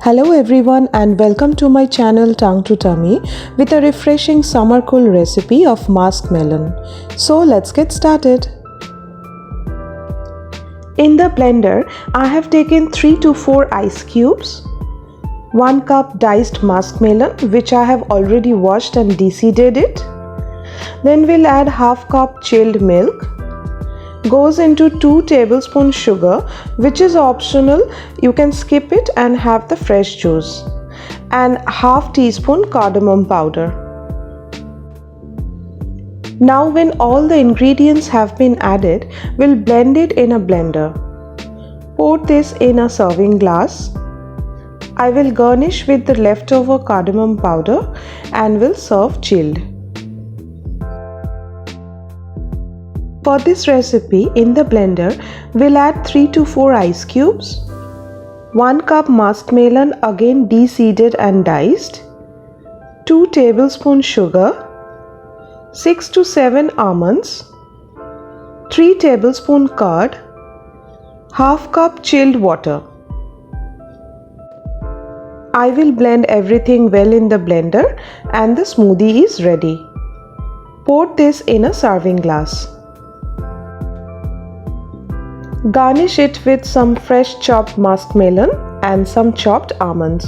Hello everyone and welcome to my channel Tongue to Tummy with a refreshing summer cool recipe of musk melon. So let's get started. In the blender, I have taken 3 to 4 ice cubes, 1 cup diced musk melon which I have already washed and de-seeded it. Then we'll add half cup chilled milk. Goes into 2 tablespoons sugar, which is optional, you can skip it and have the fresh juice, and half teaspoon cardamom powder. Now when all the ingredients have been added, we'll blend it in a blender. Pour this in a serving glass. I will garnish with the leftover cardamom powder and will serve chilled. For this recipe, in the blender, we'll add 3 to 4 ice cubes, 1 cup musk melon again de-seeded and diced, 2 tablespoons sugar, 6 to 7 almonds, 3 tablespoons curd, half cup chilled water. I will blend everything well in the blender and the smoothie is ready. Pour this in a serving glass. Garnish it with some fresh chopped musk melon and some chopped almonds.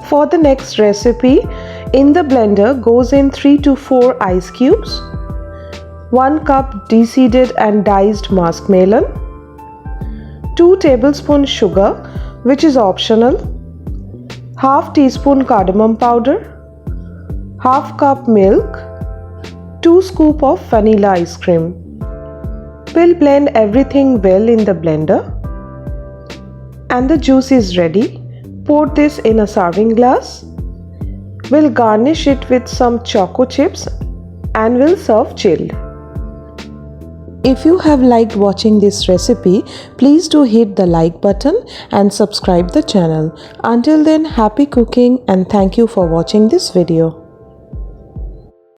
For the next recipe, in the blender goes in 3 to 4 ice cubes, 1 cup de-seeded and diced musk melon, 2 tablespoons sugar which is optional, half teaspoon cardamom powder, half cup milk, 2 scoops of vanilla ice cream. We'll blend everything well in the blender and the juice is ready. Pour this in a serving glass. We'll garnish it with some choco chips and we'll serve chilled. If you have liked watching this recipe, please do hit the like button and subscribe the channel. Until then, happy cooking and thank you for watching this video.